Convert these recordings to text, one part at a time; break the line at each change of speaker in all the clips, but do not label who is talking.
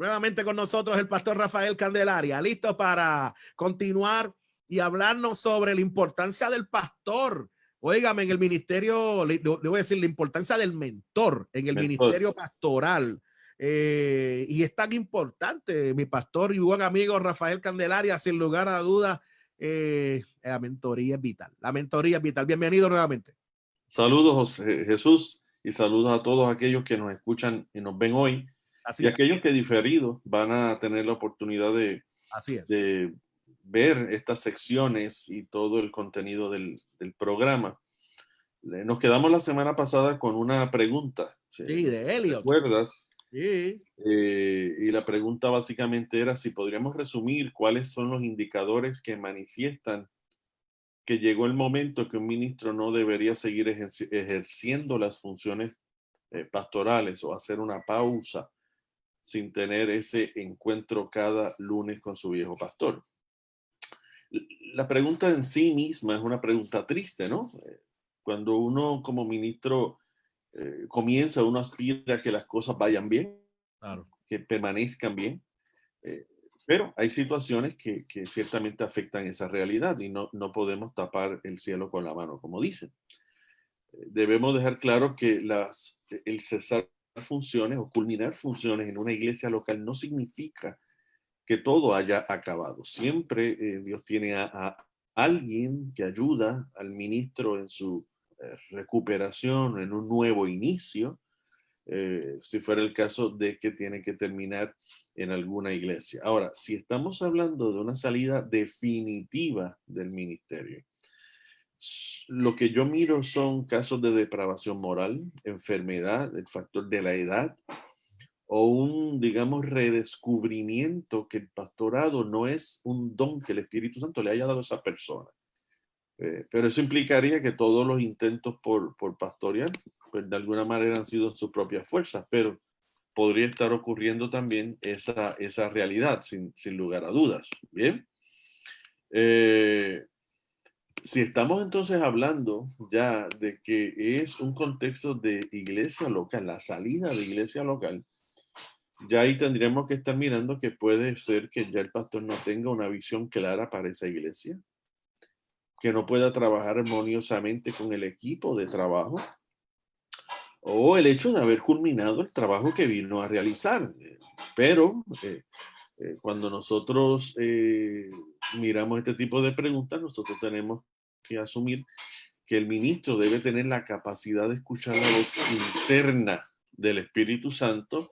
Nuevamente con nosotros el pastor Rafael Candelaria, listo para continuar y hablarnos sobre la importancia del pastor. Óigame, en el ministerio, le voy a decir la importancia del mentor en el ministerio pastoral. Y es tan importante, mi pastor y buen amigo Rafael Candelaria, sin lugar a dudas, la mentoría es vital. La mentoría es vital. Bienvenido nuevamente.
Saludos, Jesús, y saludos a todos aquellos que nos escuchan y nos ven hoy.
Así
y
es.
Aquellos que diferidos van a tener la oportunidad de ver estas secciones y todo el contenido del programa. Nos quedamos la semana pasada con una pregunta.
Sí, de Elliot.
¿Recuerdas?
Sí.
Y la pregunta básicamente era si podríamos resumir cuáles son los indicadores que manifiestan que llegó el momento que un ministro no debería seguir ejerciendo las funciones pastorales o hacer una pausa sin tener ese encuentro cada lunes con su viejo pastor. La pregunta en sí misma es una pregunta triste, ¿no? Cuando uno como ministro comienza, uno aspira a que las cosas vayan bien,
claro,
que permanezcan bien, pero hay situaciones que ciertamente afectan esa realidad y no podemos tapar el cielo con la mano, como dicen. Debemos dejar claro que el cesar funciones o culminar funciones en una iglesia local no significa que todo haya acabado. Siempre Dios tiene a alguien que ayuda al ministro en su recuperación, en un nuevo inicio, si fuera el caso de que tiene que terminar en alguna iglesia. Ahora, si estamos hablando de una salida definitiva del ministerio, lo que yo miro son casos de depravación moral, enfermedad, el factor de la edad, o un, digamos, redescubrimiento que el pastorado no es un don que el Espíritu Santo le haya dado a esa persona. Pero eso implicaría que todos los intentos por pastorear, pues de alguna manera han sido sus propias fuerzas, pero podría estar ocurriendo también esa realidad, sin lugar a dudas. Bien. Si estamos entonces hablando ya de que es un contexto de iglesia local, la salida de iglesia local, ya ahí tendríamos que estar mirando que puede ser que ya el pastor no tenga una visión clara para esa iglesia, que no pueda trabajar armoniosamente con el equipo de trabajo, o el hecho de haber culminado el trabajo que vino a realizar. Pero cuando nosotros miramos este tipo de preguntas, nosotros tenemos que asumir que el ministro debe tener la capacidad de escuchar la voz interna del Espíritu Santo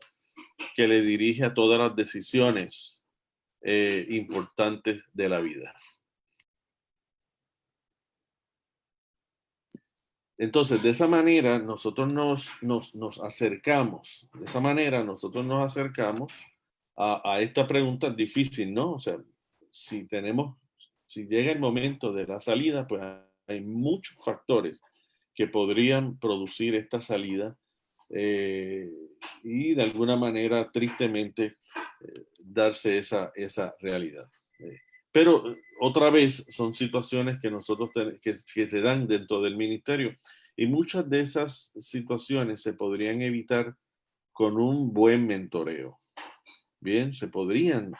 que le dirige a todas las decisiones importantes de la vida. Entonces, de esa manera, nosotros nos acercamos, a esta pregunta difícil, ¿no? O sea, si llega el momento de la salida, pues hay muchos factores que podrían producir esta salida y de alguna manera, tristemente, darse esa realidad. Pero otra vez son situaciones que que se dan dentro del ministerio y muchas de esas situaciones se podrían evitar con un buen mentoreo. Bien, se podrían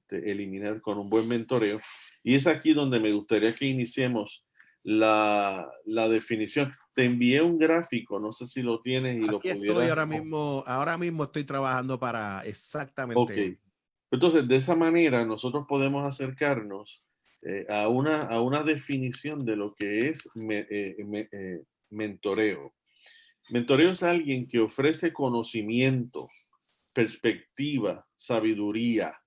eliminar con un buen mentoreo. Y es aquí donde me gustaría que iniciemos la definición. Te envié un gráfico, no sé si lo tienes y
aquí
lo pudieras.
Estoy ahora mismo estoy trabajando para exactamente.
Ok. Entonces, de esa manera nosotros podemos acercarnos a una definición de lo que es mentoreo. Mentoreo es alguien que ofrece conocimiento, perspectiva, sabiduría.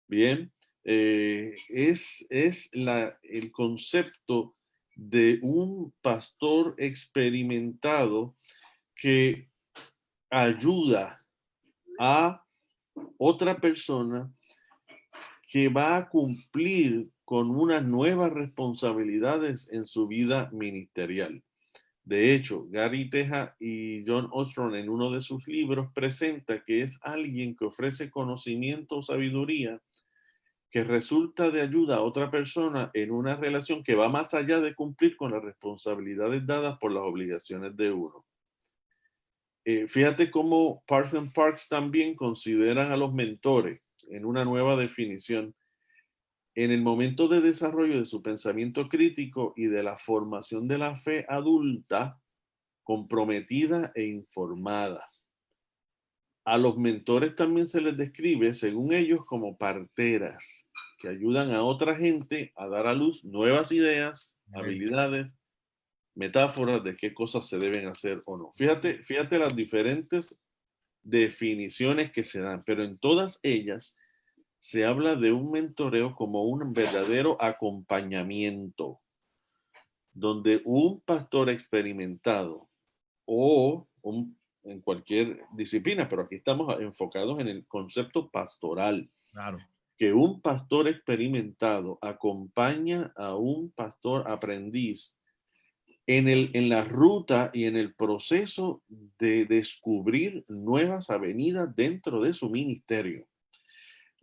Bien, es el concepto de un pastor experimentado que ayuda a otra persona que va a cumplir con unas nuevas responsabilidades en su vida ministerial. De hecho, Gary Teja y John Osborne en uno de sus libros presenta que es alguien que ofrece conocimiento o sabiduría que resulta de ayuda a otra persona en una relación que va más allá de cumplir con las responsabilidades dadas por las obligaciones de uno. Fíjate cómo Parks and Parks también consideran a los mentores en una nueva definición en el momento de desarrollo de su pensamiento crítico y de la formación de la fe adulta, comprometida e informada. A los mentores también se les describe, según ellos, como parteras que ayudan a otra gente a dar a luz nuevas ideas, habilidades, metáforas de qué cosas se deben hacer o no. Fíjate las diferentes definiciones que se dan, pero en todas ellas se habla de un mentoreo como un verdadero acompañamiento, donde un pastor experimentado en cualquier disciplina, pero aquí estamos enfocados en el concepto pastoral,
Claro.
que un pastor experimentado acompaña a un pastor aprendiz en la ruta y en el proceso de descubrir nuevas avenidas dentro de su ministerio.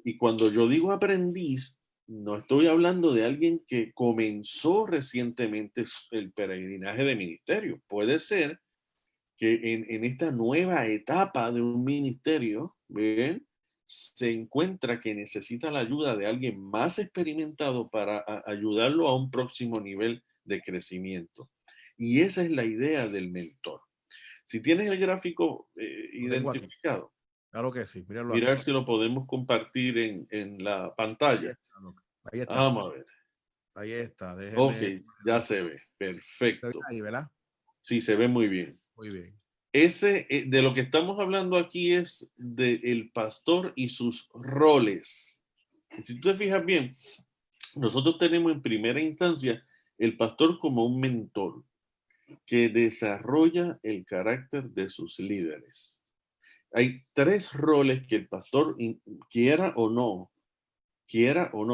Y cuando yo digo aprendiz, no estoy hablando de alguien que comenzó recientemente el peregrinaje de ministerio. Puede ser que en esta nueva etapa de un ministerio, ¿ven? Se encuentra que necesita la ayuda de alguien más experimentado para ayudarlo a un próximo nivel de crecimiento. Y esa es la idea del mentor. Si tienes el gráfico
Lo tengo aquí.
identificado,
Claro que sí, míralo
mira a
aquí.
ver si lo podemos compartir en la
Ahí
pantalla.
está, loco. Ahí está.
Vamos a ver.
Ahí está.
Ok,
Déjeme.
ya se ve.
Se ve
Perfecto.
ahí, ¿verdad?
Sí, se ve muy bien.
Muy bien.
De lo que estamos hablando aquí es del pastor y sus roles. Si tú te fijas bien, nosotros tenemos en primera instancia el pastor como un mentor que desarrolla el carácter de sus líderes. Hay tres roles que el pastor, quiera o no,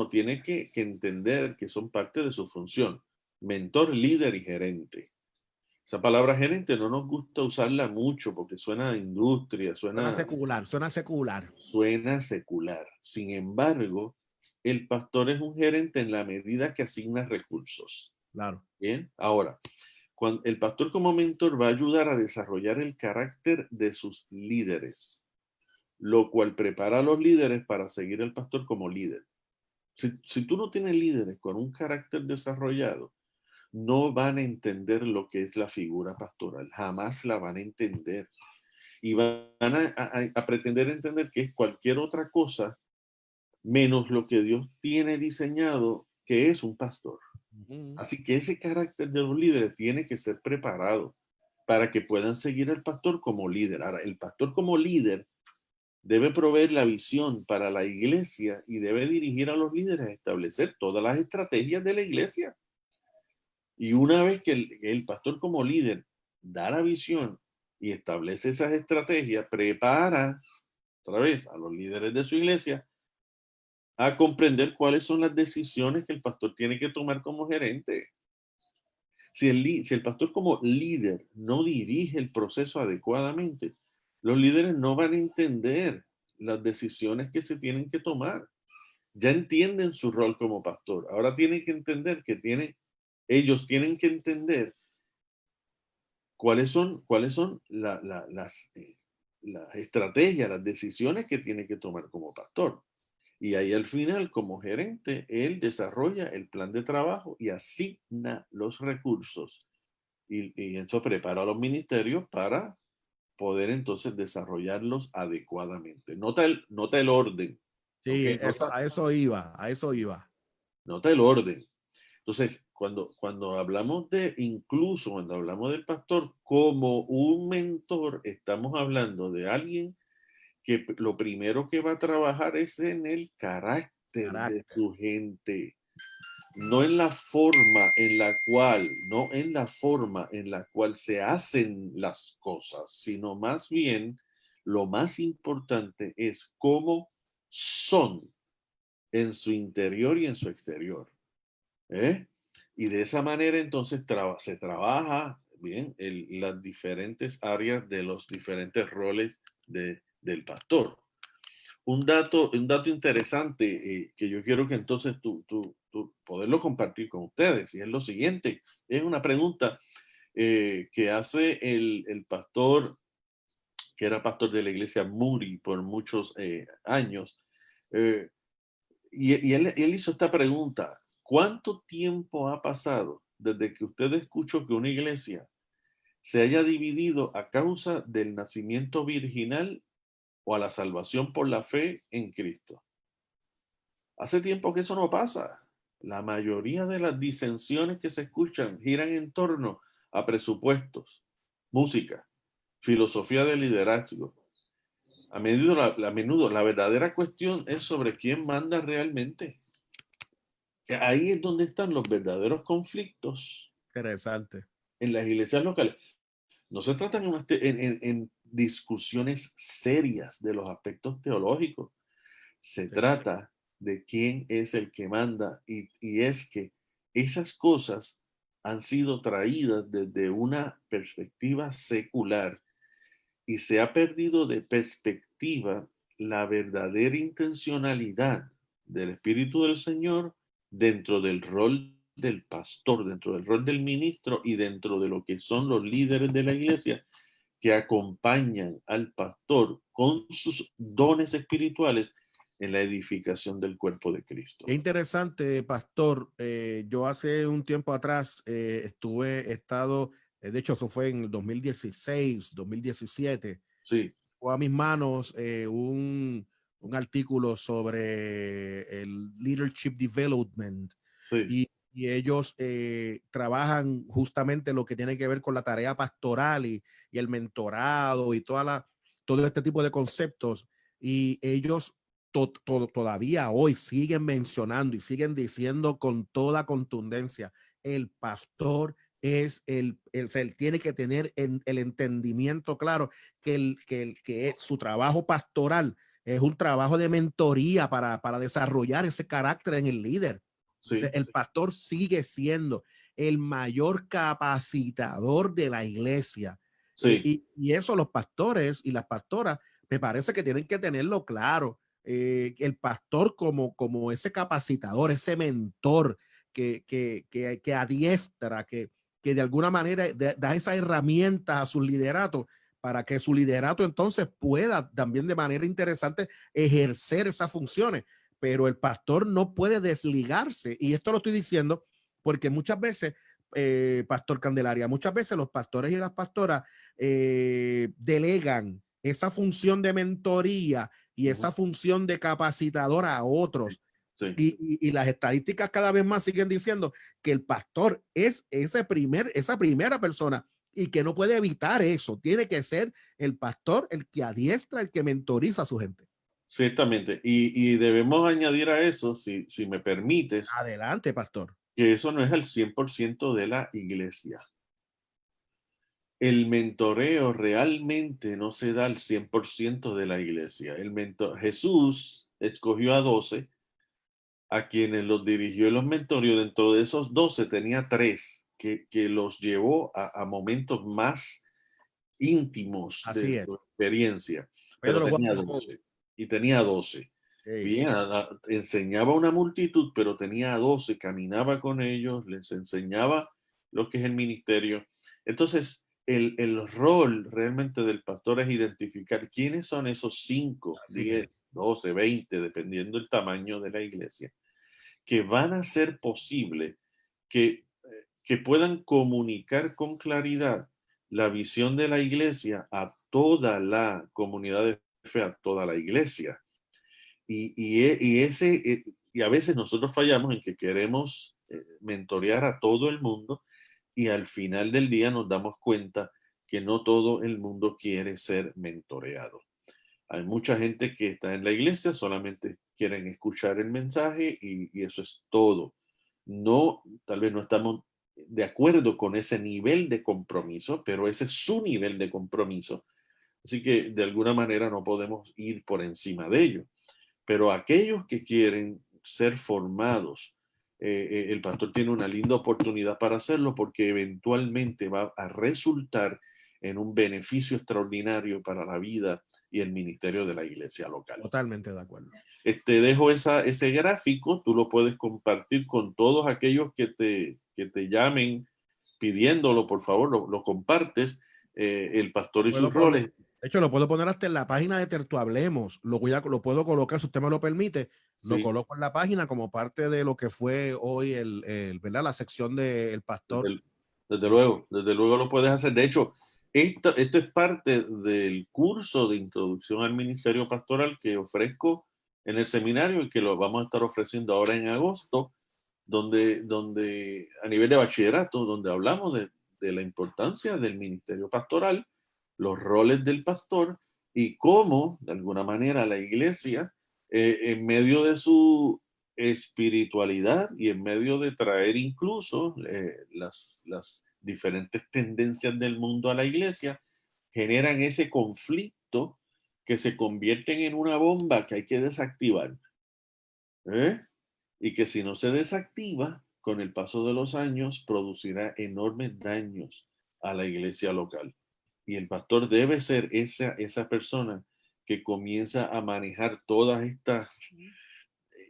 tiene que entender que son parte de su función. Mentor, líder y gerente. Esa palabra gerente no nos gusta usarla mucho porque suena a industria,
Suena secular, suena secular.
suena secular. Sin embargo, el pastor es un gerente en la medida que asigna recursos.
Claro.
Bien, ahora, cuando el pastor como mentor va a ayudar a desarrollar el carácter de sus líderes, lo cual prepara a los líderes para seguir al pastor como líder. Si tú no tienes líderes con un carácter desarrollado, no van a entender lo que es la figura pastoral, jamás la van a entender y van a pretender entender que es cualquier otra cosa menos lo que Dios tiene diseñado que es un pastor. Así que ese carácter de los líderes tiene que ser preparado para que puedan seguir al pastor como líder. Ahora, el pastor como líder debe proveer la visión para la iglesia y debe dirigir a los líderes a establecer todas las estrategias de la iglesia. Y una vez que el pastor como líder da la visión y establece esas estrategias, prepara otra vez a los líderes de su iglesia a comprender cuáles son las decisiones que el pastor tiene que tomar como gerente. Si el pastor como líder no dirige el proceso adecuadamente, los líderes no van a entender las decisiones que se tienen que tomar. Ya entienden su rol como pastor. Ahora tienen que entender que ellos tienen que entender cuáles son las estrategias, las decisiones que tiene que tomar como pastor. Y ahí al final, como gerente, él desarrolla el plan de trabajo y asigna los recursos. Y eso prepara a los ministerios para poder entonces desarrollarlos adecuadamente. Nota el orden. ¿Ok?
Sí, eso, a eso iba, a eso iba.
Nota el orden. Entonces, cuando hablamos incluso cuando hablamos del pastor como un mentor, estamos hablando de alguien que lo primero que va a trabajar es en el carácter de
Carácter.
su gente, no en la forma en la cual, no en la forma en la cual se hacen las cosas, sino más bien lo más importante es cómo son en su interior y en su exterior. ¿Eh? Y de esa manera entonces se trabaja bien las diferentes áreas de los diferentes roles del pastor. Un dato interesante que yo quiero que entonces tú poderlo compartir con ustedes y es lo siguiente, es una pregunta que hace el pastor que era pastor de la iglesia Moody por muchos años. Eh, y él hizo esta pregunta: ¿cuánto tiempo ha pasado desde que usted escuchó que una iglesia se haya dividido a causa del nacimiento virginal o a la salvación por la fe en Cristo? Hace tiempo que eso no pasa. La mayoría de las disensiones que se escuchan giran en torno a presupuestos, música, filosofía de liderazgo. A menudo la verdadera cuestión es sobre quién manda realmente. Ahí es donde están los verdaderos conflictos
Interesante.
en las iglesias locales. No se tratan en discusiones serias de los aspectos teológicos. Se trata de quién es el que manda, y es que esas cosas han sido traídas desde una perspectiva secular y se ha perdido de perspectiva la verdadera intencionalidad del Espíritu del Señor dentro del rol del pastor, dentro del rol del ministro y dentro de lo que son los líderes de la iglesia que acompañan al pastor con sus dones espirituales en la edificación del cuerpo de Cristo.
Qué interesante, pastor. Yo hace un tiempo atrás he estado, de hecho, eso fue en el 2016, 2017.
Sí.
Fue a mis manos un artículo sobre el Leadership Development.
Sí.
Y ellos trabajan justamente lo que tiene que ver con la tarea pastoral y el mentorado y todo este tipo de conceptos. Y ellos todavía hoy siguen mencionando y siguen diciendo con toda contundencia: el pastor es tiene que tener el entendimiento claro que su trabajo pastoral es un trabajo de mentoría para desarrollar ese carácter en el líder.
Sí.
El pastor sigue siendo el mayor capacitador de la iglesia.
Sí.
Y eso los pastores y las pastoras me parece que tienen que tenerlo claro. El pastor como ese capacitador, ese mentor que adiestra, que de alguna manera da esas herramientas a su liderato para que su liderato entonces pueda también de manera interesante ejercer esas funciones. Pero el pastor no puede desligarse. Y esto lo estoy diciendo porque muchas veces, Pastor Candelaria, muchas veces los pastores y las pastoras delegan esa función de mentoría y esa función de capacitador a otros.
Sí.
Y las estadísticas cada vez más siguen diciendo que el pastor es esa primera persona y que no puede evitar eso. Tiene que ser el pastor el que adiestra, el que mentoriza a su gente.
Ciertamente. Y debemos añadir a eso, si me permites,
Adelante, pastor.
que eso no es el 100% de la iglesia. El mentoreo realmente no se da al 100% de la iglesia. Jesús escogió a 12, a quienes los dirigió y los mentoreó. Dentro de esos 12 tenía 3 que los llevó a momentos más íntimos de
Así es.
su experiencia, pero
Pedro, Juan
tenía
y Jacobo.
12. Y tenía 12.
Hey.
Bien, enseñaba a una multitud, pero tenía 12, caminaba con ellos, les enseñaba lo que es el ministerio. Entonces, el rol realmente del pastor es identificar quiénes son esos 5,
Así
10,
es.
12, 20, dependiendo del tamaño de la iglesia, que van a hacer posible que puedan comunicar con claridad la visión de la iglesia a toda la comunidad de fe, a toda la iglesia. Y a veces nosotros fallamos en que queremos mentorear a todo el mundo, y al final del día nos damos cuenta que no todo el mundo quiere ser mentoreado. Hay mucha gente que está en la iglesia, solamente quieren escuchar el mensaje y eso es todo. No, tal vez no estamos de acuerdo con ese nivel de compromiso, pero ese es su nivel de compromiso. Así que de alguna manera no podemos ir por encima de ello. Pero aquellos que quieren ser formados, el pastor tiene una linda oportunidad para hacerlo, porque eventualmente va a resultar en un beneficio extraordinario para la vida y el ministerio de la iglesia local.
Totalmente de acuerdo.
Te dejo ese gráfico, tú lo puedes compartir con todos aquellos que te llamen pidiéndolo, por favor, lo compartes. El pastor y sus roles.
De hecho, lo puedo poner hasta en la página de Tertuhablemos. Lo puedo colocar, si usted me lo permite, lo
Sí,
coloco en la página como parte de lo que fue hoy ¿verdad? La sección del pastor.
desde, desde luego lo puedes hacer. De hecho, esto es parte del curso de introducción al ministerio pastoral que ofrezco en el seminario y que lo vamos a estar ofreciendo ahora en agosto, donde a nivel de bachillerato, donde hablamos de la importancia del ministerio pastoral, los roles del pastor y cómo, de alguna manera, la iglesia, en medio de su espiritualidad y en medio de traer incluso las diferentes tendencias del mundo a la iglesia, generan ese conflicto que se convierten en una bomba que hay que desactivar. ¿Eh? Y que si no se desactiva, con el paso de los años, producirá enormes daños a la iglesia local. Y el pastor debe ser esa persona que comienza a manejar todas estas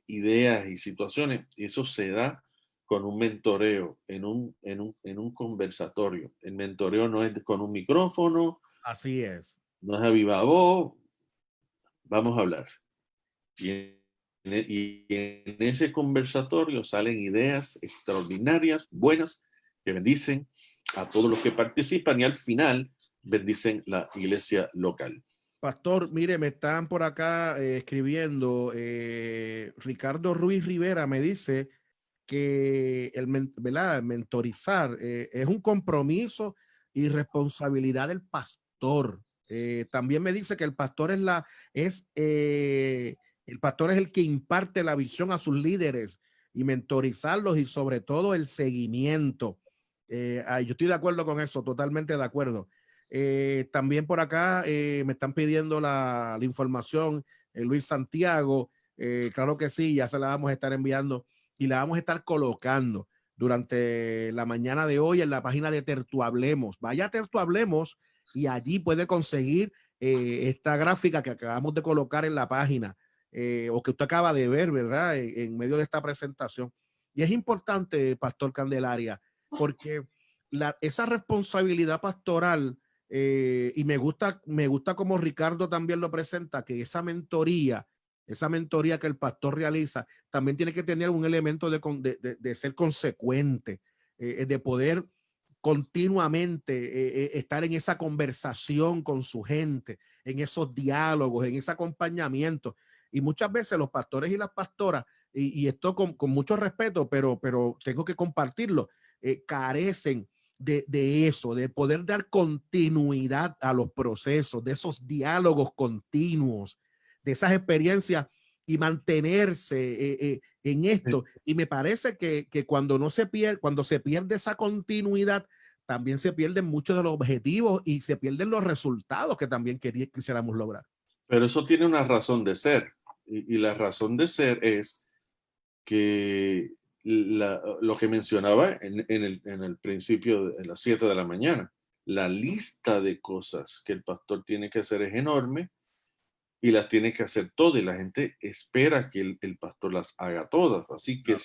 ideas y situaciones. Y eso se da con un mentoreo, en un conversatorio. El mentoreo no es con un micrófono,
Así es.
no es a viva voz, vamos a hablar. Y en ese conversatorio salen ideas extraordinarias, buenas, que bendicen a todos los que participan y al final bendicen la iglesia local.
Pastor, mire, me están por acá escribiendo. Ricardo Ruiz Rivera me dice que ¿verdad? Mentorizar es un compromiso y responsabilidad del pastor. También me dice que el pastor el pastor es el que imparte la visión a sus líderes y mentorizarlos y sobre todo el seguimiento. Yo estoy de acuerdo con eso, totalmente de acuerdo. También por acá me están pidiendo la información, Luis Santiago. Claro que sí, ya se la vamos a estar enviando y la vamos a estar colocando durante la mañana de hoy en la página de Tertuhablemos. Vaya a Tertuhablemos y allí puede conseguir esta gráfica que acabamos de colocar en la página o que usted acaba de ver, ¿verdad? En medio de esta presentación. Y es importante, Pastor Candelaria, porque esa responsabilidad pastoral y me gusta como Ricardo también lo presenta, que esa mentoría que el pastor realiza, también tiene que tener un elemento de ser consecuente, de poder continuamente estar en esa conversación con su gente, en esos diálogos, en ese acompañamiento. Y muchas veces los pastores y las pastoras, y esto con mucho respeto, pero tengo que compartirlo, carecen de eso, de poder dar continuidad a los procesos, de esos diálogos continuos, de esas experiencias y mantenerse en esto. Y me parece que cuando se pierde esa continuidad, también se pierden muchos de los objetivos y se pierden los resultados que también quisiéramos lograr.
Pero eso tiene una razón de ser. Y la razón de ser es que lo que mencionaba en el principio, en las 7 de la mañana, la lista de cosas que el pastor tiene que hacer es enorme y las tiene que hacer todas y la gente espera que el pastor las haga todas. Así que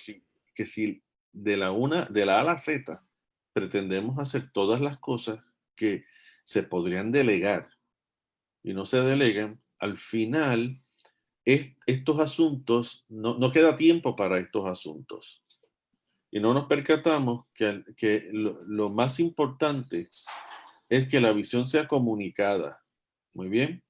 si de la A a la Z pretendemos hacer todas las cosas que se podrían delegar y no se delegan, al final estos asuntos, no queda tiempo para estos asuntos. Y no nos percatamos que lo más importante es que la visión sea comunicada. Muy bien.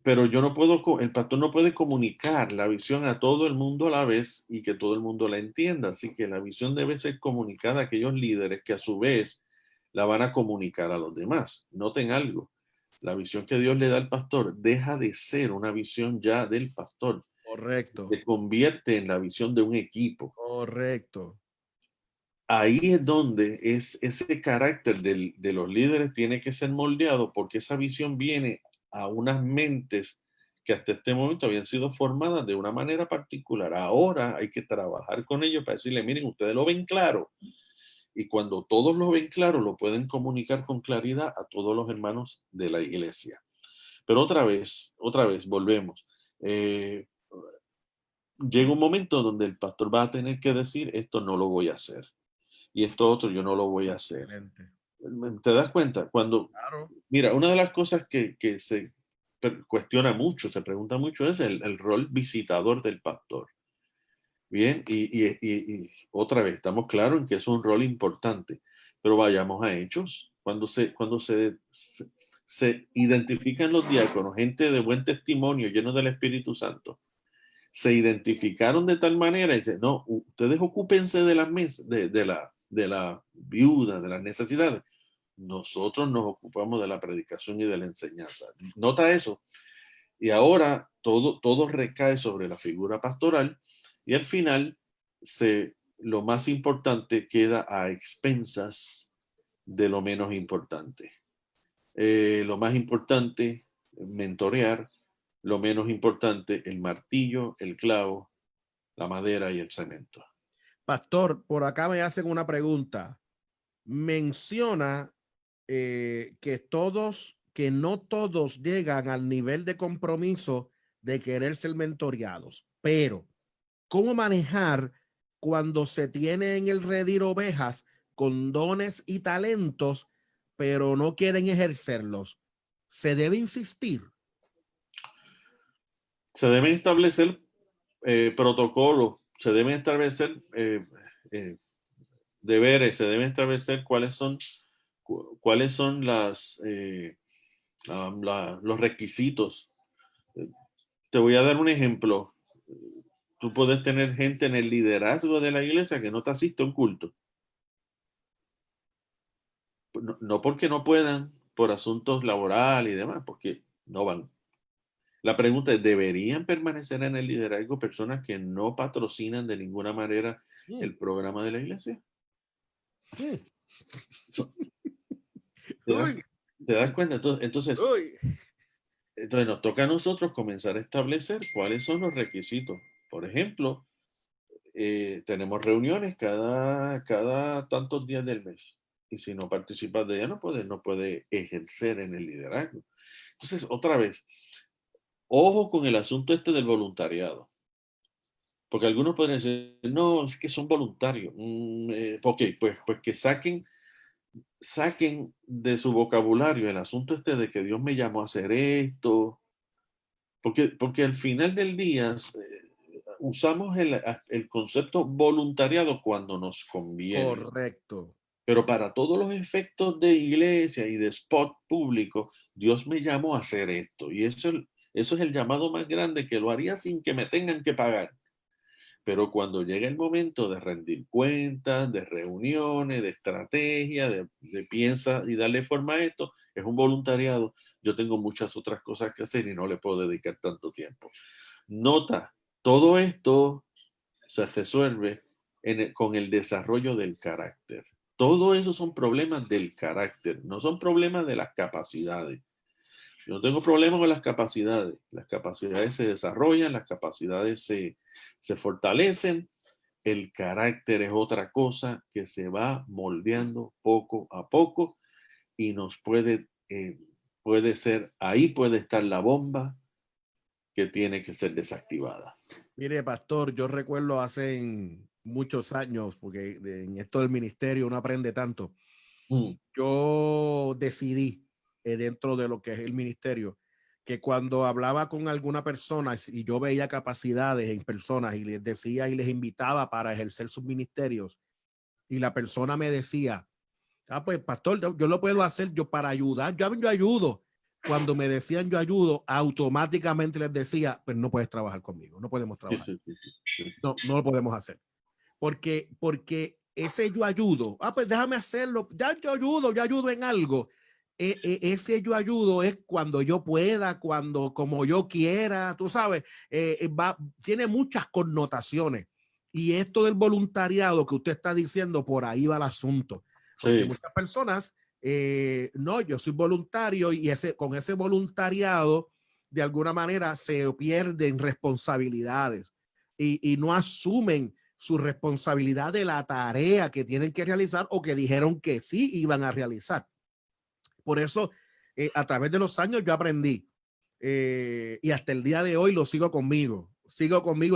Pero el pastor no puede comunicar la visión a todo el mundo a la vez y que todo el mundo la entienda. Así que la visión debe ser comunicada a aquellos líderes que a su vez la van a comunicar a los demás. Noten algo, la visión que Dios le da al pastor deja de ser una visión ya del pastor.
Correcto,
Se convierte en la visión de un equipo.
correcto.
Ahí es donde ese carácter de los líderes tiene que ser moldeado porque esa visión viene a unas mentes que hasta este momento habían sido formadas de una manera particular. Ahora hay que trabajar con ellos para decirle, miren, ustedes lo ven claro. Y cuando todos lo ven claro, lo pueden comunicar con claridad a todos los hermanos de la iglesia. Pero otra vez, volvemos. Llega un momento donde el pastor va a tener que decir, esto no lo voy a hacer y esto otro yo no lo voy a hacer.
Excelente.
¿Te das cuenta?
Claro.
Mira, una de las cosas que se cuestiona mucho, se pregunta mucho es el rol visitador del pastor. Bien, y otra vez, estamos claros en que es un rol importante, pero vayamos a hechos. Se identifican los diáconos, gente de buen testimonio, llenos del Espíritu Santo, se identificaron de tal manera y dicen, no, ustedes ocúpense de las mesas, de la viuda, de las necesidades. Nosotros nos ocupamos de la predicación y de la enseñanza. Nota eso. Y ahora todo recae sobre la figura pastoral y al final lo más importante queda a expensas de lo menos importante. Lo más importante, mentorear; lo menos importante, el martillo, el clavo, la madera y el cemento.
Pastor, por acá me hacen una pregunta. Menciona que no todos llegan al nivel de compromiso de querer ser mentoreados, pero ¿cómo manejar cuando se tiene en el redil ovejas con dones y talentos, pero no quieren ejercerlos? ¿Se debe insistir?
Se deben establecer protocolos, se deben establecer deberes, se deben establecer cuáles son los requisitos. Te voy a dar un ejemplo. Tú puedes tener gente en el liderazgo de la iglesia que no te asiste a un culto. No porque no puedan, por asuntos laborales y demás, porque no van. La pregunta es, ¿deberían permanecer en el liderazgo personas que no patrocinan de ninguna manera el programa de la iglesia? ¿Te das cuenta? Entonces nos toca a nosotros comenzar a establecer cuáles son los requisitos. Por ejemplo, tenemos reuniones cada tantos días del mes. Y si no participas de ella, no puede ejercer en el liderazgo. Entonces, otra vez, ojo con el asunto este del voluntariado. Porque algunos pueden decir, no, es que son voluntarios. Ok, pues que saquen de su vocabulario el asunto este de que Dios me llamó a hacer esto. Porque al final del día usamos el concepto voluntariado cuando nos conviene.
Correcto.
Pero para todos los efectos de iglesia y de spot público, Dios me llamó a hacer esto. Y eso es el llamado más grande, que lo haría sin que me tengan que pagar. Pero cuando llega el momento de rendir cuentas, de reuniones, de estrategia, de piensa y darle forma a esto, es un voluntariado. Yo tengo muchas otras cosas que hacer y no le puedo dedicar tanto tiempo. Nota, todo esto se resuelve con el desarrollo del carácter. Todo eso son problemas del carácter, no son problemas de las capacidades. Yo no tengo problema con las capacidades. Las capacidades se desarrollan, las capacidades se fortalecen. El carácter es otra cosa que se va moldeando poco a poco y nos puede ser, ahí puede estar la bomba que tiene que ser desactivada.
Mire, pastor, yo recuerdo hace muchos años, porque en esto del ministerio uno aprende tanto. Yo decidí dentro de lo que es el ministerio, que cuando hablaba con alguna persona y yo veía capacidades en personas y les decía y les invitaba para ejercer sus ministerios, y la persona me decía, pues pastor, yo lo puedo hacer yo para ayudar, yo ayudo. Cuando me decían yo ayudo, automáticamente les decía, pues no puedes trabajar conmigo, no podemos trabajar.
Sí.
No lo podemos hacer. Porque ese yo ayudo, pues déjame hacerlo, ya yo ayudo en algo. Ese yo ayudo es cuando yo pueda, como yo quiera, tú sabes, tiene muchas connotaciones. Y esto del voluntariado que usted está diciendo, por ahí va el asunto. Porque
Sí.
muchas personas, no, yo soy voluntario y con ese voluntariado, de alguna manera se pierden responsabilidades y no asumen su responsabilidad de la tarea que tienen que realizar o que dijeron que sí iban a realizar. Por eso, a través de los años yo aprendí y hasta el día de hoy lo sigo conmigo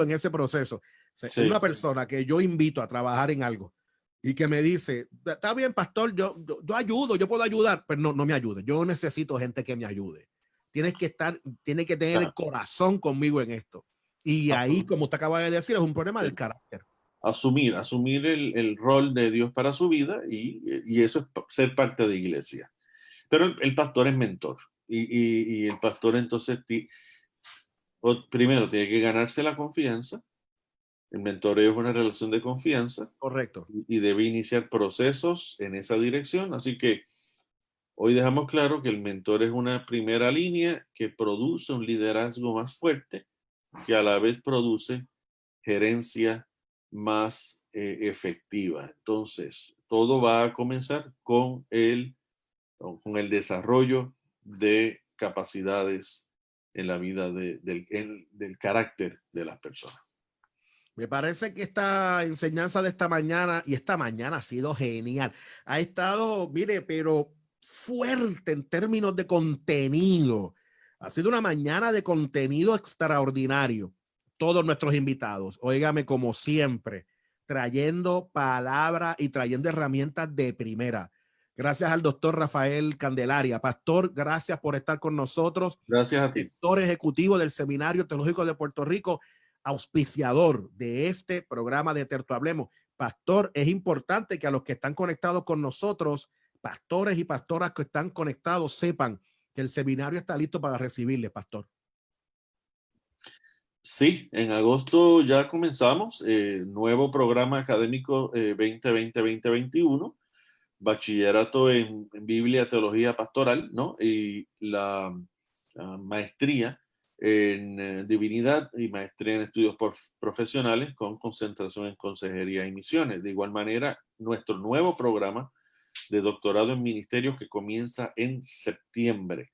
en ese proceso. O sea, una persona que yo invito a trabajar en algo, y que me dice, está bien, pastor, yo ayudo, yo puedo ayudar, pero no me ayude. Yo necesito gente que me ayude. Tiene que tener el corazón conmigo en esto. Y ahí, como usted acaba de decir, es un problema del carácter.
Asumir el rol de Dios para su vida y eso es ser parte de iglesia. Pero el pastor es mentor y el pastor entonces primero tiene que ganarse la confianza. El mentoreo es una relación de confianza.
Correcto.
Y debe iniciar procesos en esa dirección. Así que hoy dejamos claro que el mentor es una primera línea que produce un liderazgo más fuerte, que a la vez produce gerencia más efectiva. Entonces, todo va a comenzar con el desarrollo de capacidades en la vida del carácter de las personas.
Me parece que esta enseñanza de esta mañana, y esta mañana ha sido genial, ha estado, mire, pero fuerte en términos de contenido. Ha sido una mañana de contenido extraordinario. Todos nuestros invitados, óigame, como siempre, trayendo palabra y trayendo herramientas de primera. Gracias al doctor Rafael Candelaria. Pastor, gracias por estar con nosotros.
Gracias a ti.
Director ejecutivo del Seminario Teológico de Puerto Rico, auspiciador de este programa de Terto Hablemos. Pastor, es importante que a los que están conectados con nosotros, pastores y pastoras que están conectados, sepan que el seminario está listo para recibirle, pastor.
Sí, en agosto ya comenzamos nuevo programa académico 2020-2021, bachillerato en Biblia, Teología Pastoral, ¿no? Y la maestría en Divinidad y maestría en Estudios Profesionales con concentración en Consejería y Misiones. De igual manera, nuestro nuevo programa de doctorado en Ministerios que comienza en septiembre.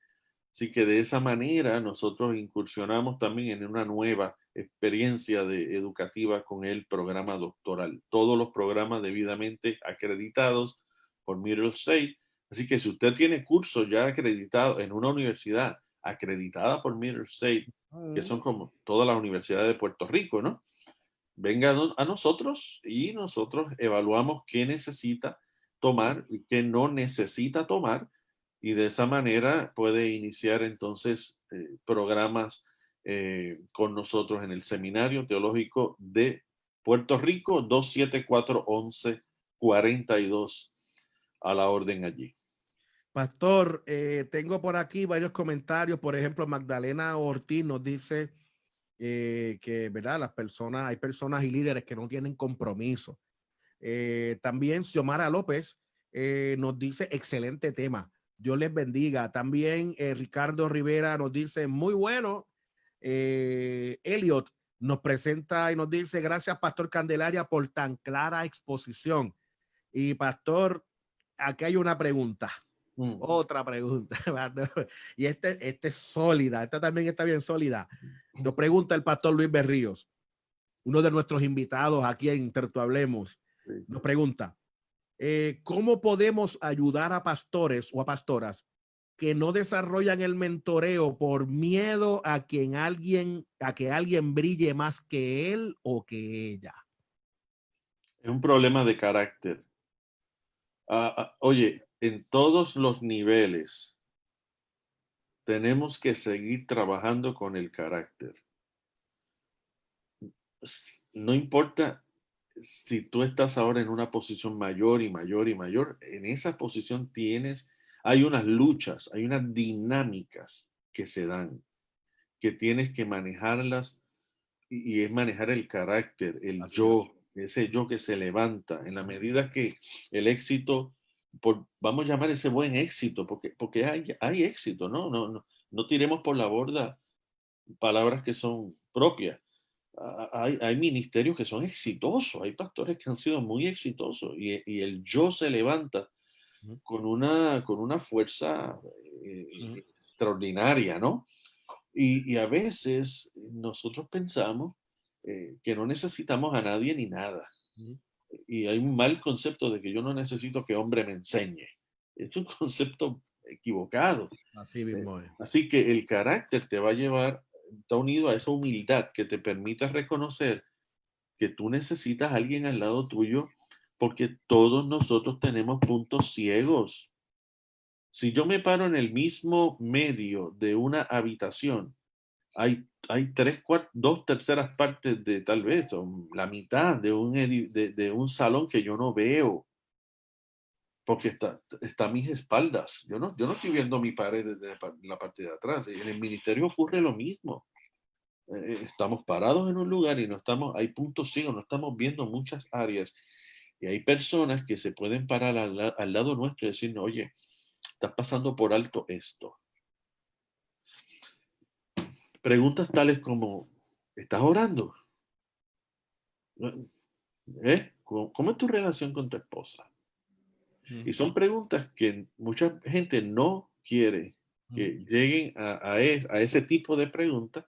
Así que de esa manera nosotros incursionamos también en una nueva experiencia educativa con el programa doctoral. Todos los programas debidamente acreditados por Middle State. Así que si usted tiene cursos ya acreditados en una universidad acreditada por Middle State, que son como todas las universidades de Puerto Rico, ¿no? Venga a nosotros y nosotros evaluamos qué necesita tomar y qué no necesita tomar y de esa manera puede iniciar entonces programas con nosotros en el Seminario Teológico de Puerto Rico, 274-1142, a la orden allí.
Pastor, tengo por aquí varios comentarios. Por ejemplo, Magdalena Ortiz nos dice que, ¿verdad? Hay personas y líderes que no tienen compromiso. También Xiomara López nos dice, excelente tema. Dios les bendiga. También Ricardo Rivera nos dice, muy bueno. Elliot nos presenta y nos dice, gracias, Pastor Candelaria, por tan clara exposición. Y Pastor, aquí hay una pregunta. Otra pregunta. Y esta es sólida. Esta también está bien sólida. Nos pregunta el Pastor Luis Berríos, uno de nuestros invitados aquí en Terto Hablemos. Nos pregunta, ¿cómo podemos ayudar a pastores o a pastoras que no desarrollan el mentoreo por miedo a que alguien brille más que él o que ella?
Es un problema de carácter. Oye, en todos los niveles tenemos que seguir trabajando con el carácter. No importa si tú estás ahora en una posición mayor y mayor y mayor, en esa posición hay unas luchas, hay unas dinámicas que se dan, que tienes que manejarlas y es manejar el carácter, ese yo que se levanta en la medida que el éxito, vamos a llamar ese buen éxito, porque hay éxito, no tiremos por la borda palabras que son propias. Hay ministerios que son exitosos, hay pastores que han sido muy exitosos y el yo se levanta con una fuerza extraordinaria, ¿no? Y a veces nosotros pensamos que no necesitamos a nadie ni nada. Y hay un mal concepto de que yo no necesito que hombre me enseñe. Es un concepto equivocado.
Así mismo es.
Así que el carácter te va a llevar, está unido a esa humildad que te permita reconocer que tú necesitas a alguien al lado tuyo Porque todos nosotros tenemos puntos ciegos. Si yo me paro en el mismo medio de una habitación, hay dos terceras partes de tal vez, o la mitad de un salón que yo no veo, porque está a mis espaldas. Yo no estoy viendo mi pared desde la parte de atrás. En el ministerio ocurre lo mismo. Estamos parados en un lugar y hay puntos ciegos, no estamos viendo muchas áreas. Y hay personas que se pueden parar al lado nuestro y decirnos, oye, estás pasando por alto esto. Preguntas tales como, ¿estás orando? ¿Cómo es tu relación con tu esposa? Y son preguntas que mucha gente no quiere que lleguen a ese tipo de preguntas,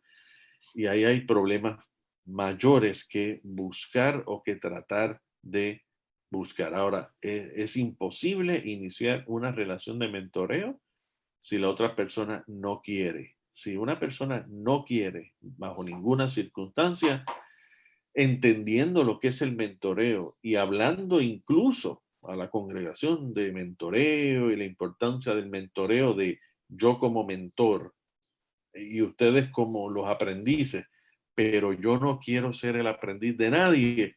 y ahí hay problemas mayores que buscar o que tratar de buscar. Ahora, es imposible iniciar una relación de mentoreo si la otra persona no quiere. Si una persona no quiere, bajo ninguna circunstancia, entendiendo lo que es el mentoreo y hablando incluso a la congregación de mentoreo y la importancia del mentoreo, de yo como mentor y ustedes como los aprendices, pero yo no quiero ser el aprendiz de nadie.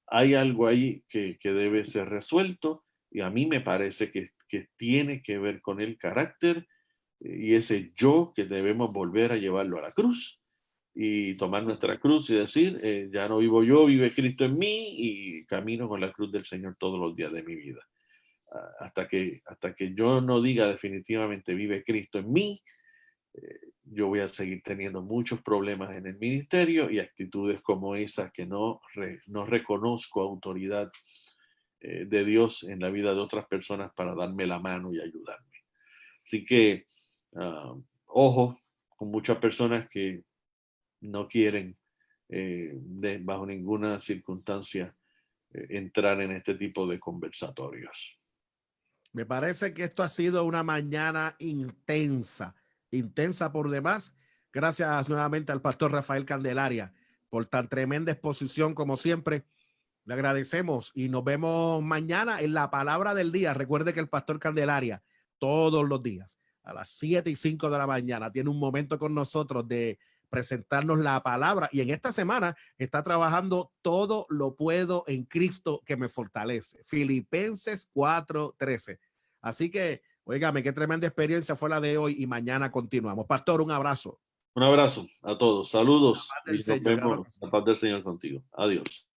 Hay algo ahí que debe ser resuelto, y a mí me parece que tiene que ver con el carácter y ese yo que debemos volver a llevarlo a la cruz y tomar nuestra cruz y decir, ya no vivo yo, vive Cristo en mí, y camino con la cruz del Señor todos los días de mi vida. Hasta que yo no diga definitivamente vive Cristo en mí, yo voy a seguir teniendo muchos problemas en el ministerio y actitudes como esas que no reconozco autoridad de Dios en la vida de otras personas para darme la mano y ayudarme. Así que, ojo con muchas personas que no quieren bajo ninguna circunstancia entrar en este tipo de conversatorios.
Me parece que esto ha sido una mañana intensa, intensa por demás. Gracias nuevamente al pastor Rafael Candelaria por tan tremenda exposición como siempre. Le agradecemos y nos vemos mañana en la palabra del día. Recuerde que el pastor Candelaria todos los días a las 7:05 de la mañana tiene un momento con nosotros de presentarnos la palabra, y en esta semana está trabajando Todo lo puedo en Cristo que me fortalece, Filipenses 4:13. Así que, óigame, qué tremenda experiencia fue la de hoy, y mañana continuamos. Pastor, un abrazo.
Un abrazo a todos, saludos,
La paz del
y nos
Señor, claro
vemos.
que sí.
La paz del Señor contigo. Adiós.